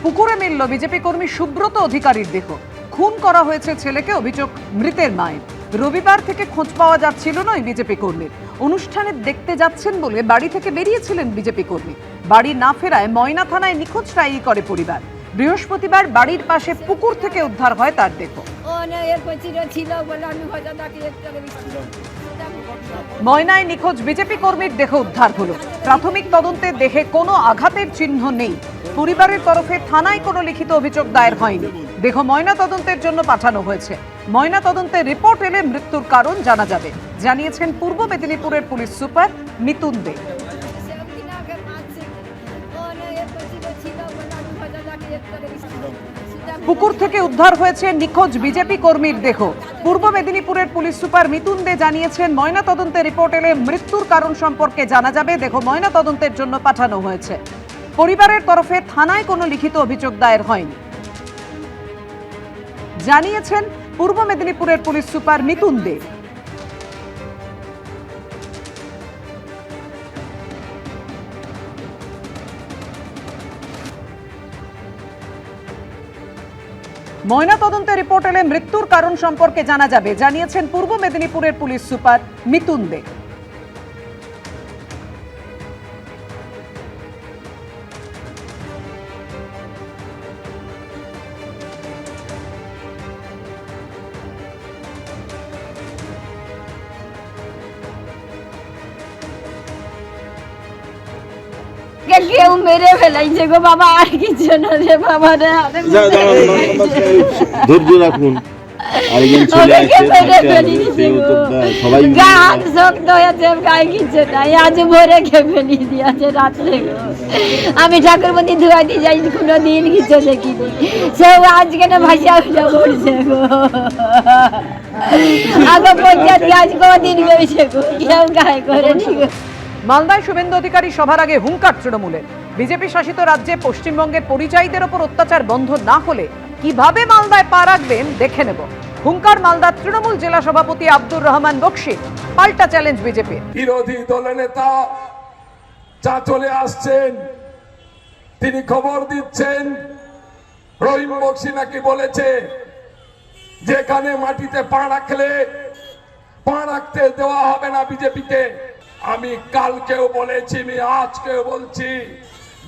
পুকুরে মিলল বিজেপি কর্মী সুব্রত অধিকারীর দেহ। খুন করা হয়েছে ছেলেকে, অভিযোগ মৃতের মায়ের। রবিবার থেকে খোঁজ পাওয়া যাচ্ছিল না ওই বিজেপি কর্মীর। অনুষ্ঠানে দেখতে যাচ্ছেন বলে বাড়ি থেকে বেরিয়েছিলেন বিজেপি কর্মী। বাড়ি না ফেরায় ময়না থানায় নিখোঁজ ডায়েরি করে পরিবার। বৃহস্পতিবার বাড়ির পাশে পুকুর থেকে উদ্ধার হয় তার দেহ। ময়নায় নিখোঁজ বিজেপি কর্মীর দেহ উদ্ধার হলো। প্রাথমিক তদন্তে দেহে কোনো আঘাতের চিহ্ন নেই। পরিবারের তরফে থানায় কোনো লিখিত অভিযোগ দায়ের হয়নি। দেহ ময়না তদন্তের জন্য পাঠানো হয়েছে। ময়না তদন্তের রিপোর্ট এলে মৃত্যুর কারণ জানা যাবে, জানিয়েছেন পূর্ব মেদিনীপুরের পুলিশ সুপার মিতুন দে। পুকুর থেকে উদ্ধার হয়েছে নিখোঁজ বিজেপি কর্মীর দেহ। পূর্ব মেদিনীপুরের পুলিশ সুপার মিতুন দে জানিয়েছেন, ময়না তদন্তের রিপোর্ট এলে মৃত্যুর কারণ সম্পর্কে জানা যাবে। দেহ ময়না তদন্তের জন্য পাঠানো হয়েছে। পরিবারের তরফে থানায় কোনো লিখিত অভিযোগ দায়ের হয়নি, জানিয়েছেন পূর্ব মেদিনীপুরের পুলিশ সুপার মিতুন দে। ময়না তদন্তের রিপোর্ট এলে মৃত্যুর কারণ সম্পর্কে জানা যাবে, জানিয়েছেন পূর্ব মেদিনীপুরের পুলিশ সুপার মিতুন দে। কেউ মেরে ফেলাইছে গো বাবা, আর কিছু না রে বাবা রে। ধৈর্য রাখুন, আরেকজন ছেলে আছে, সবাই গান শক্ত হয়েছে, গায়ে কিছু নাই। আজ ভোরে খেয়ে ফেলি দিয়েছে রাত্রে গো। আমি ঠাকুরমতি ধুয়াইতে যাই, কোনোদিন কিছু দেখিনি। সব আজকে না ভাষা উঠে পড়ছে গো। আগে পঞ্চায়েত আজ কদিন গেছে গো, কেউ গায়ে করেনি গো। মালদায় শুভেন্দু অধিকারী সভার আগে হুঙ্কার তৃণমূলের। বিজেপি শাসিত রাজ্যে পশ্চিমবঙ্গের পরিযায়ীদের ওপর অত্যাচার বন্ধ না হলে কিভাবে মালদায় পা রাখবেন দেখে নেব। হুঙ্কার মালদার তৃণমূল জেলা সভাপতি আব্দুর রহমান বক্সি। পাল্টা চ্যালেঞ্জ বিজেপি। বিরোধী দলের নেতা যা চলে আসছেন, তিনি খবর দিচ্ছেন রহিম বক্সি নাকি বলেছে যেখানে মাটিতে পা রাখলে পা রাখতে দেওয়া হবে না বিজেপিকে। আমি কালকেও বলেছি, আমি আজকেও বলছি,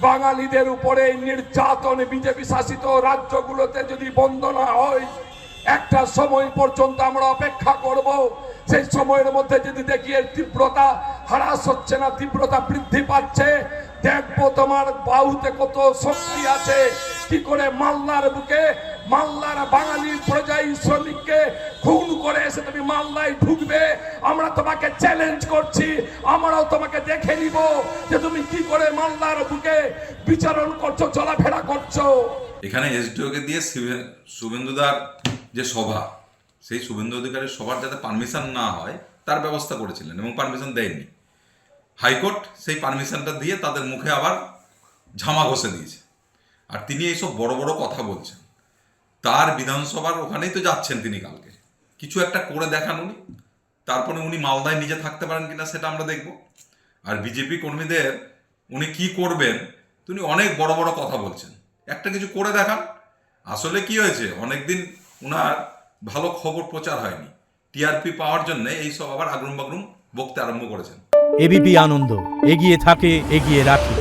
বাঙালিদের উপরে নির্যাতন বিজেপি শাসিত রাজ্যগুলোতে যদি বন্ধ না হয়, একটা সময় পর্যন্ত আমরা অপেক্ষা করব। সেই সময়ের মধ্যে যদি দেখি এর তীব্রতা হ্রাস হচ্ছে না, তীব্রতা বৃদ্ধি পাচ্ছে, দেখবো তোমার বাহুতে কত শক্তি আছে। কি করে মালদার বুকে মালদার বাঙালি প্রজাই শ্রমিককে খুন করে এসে তুমি মালদায় ঢুকবে। আমরা তোমাকে চ্যালেঞ্জ করছি, আমরাও তোমাকে দেখে নিব যে তুমি কি করে মালদার বুকে বিচারণ করছো, চলাফেরা করছো। এখানে এসডিওকে দিয়ে শুভেন্দুদার যে সভা, সেই শুভেন্দু অধিকারীর সভার যাতে পারমিশন না হয় তার ব্যবস্থা করেছিলেন এবং পারমিশন দেয়নি। হাইকোর্ট সেই পারমিশনটা দিয়ে তাদের মুখে আবার ঝামা ঘষে দিয়েছে। আর তিনি এইসব বড় বড় কথা বলছেন, তার বিধানসভার ওখানেই তো যাচ্ছেন তিনি। কালকে কিছু একটা করে দেখান উনি, তারপরে উনি মালদায় নিজে থাকতে পারেন কিনা সেটা আমরা দেখব। আর বিজেপি কর্মীদের উনি কি করবেন, তিনি অনেক বড় বড় কথা বলছেন, একটা কিছু করে দেখান। আসলে কি হয়েছে, অনেকদিন উনার ভালো খবর প্রচার হয়নি, টিআরপি পাওয়ার জন্য এইসব আবার আগরুম বাগরুম বকতে আরম্ভ করেছেন। এবিপি আনন্দ, এগিয়ে থাকে, এগিয়ে রাখে।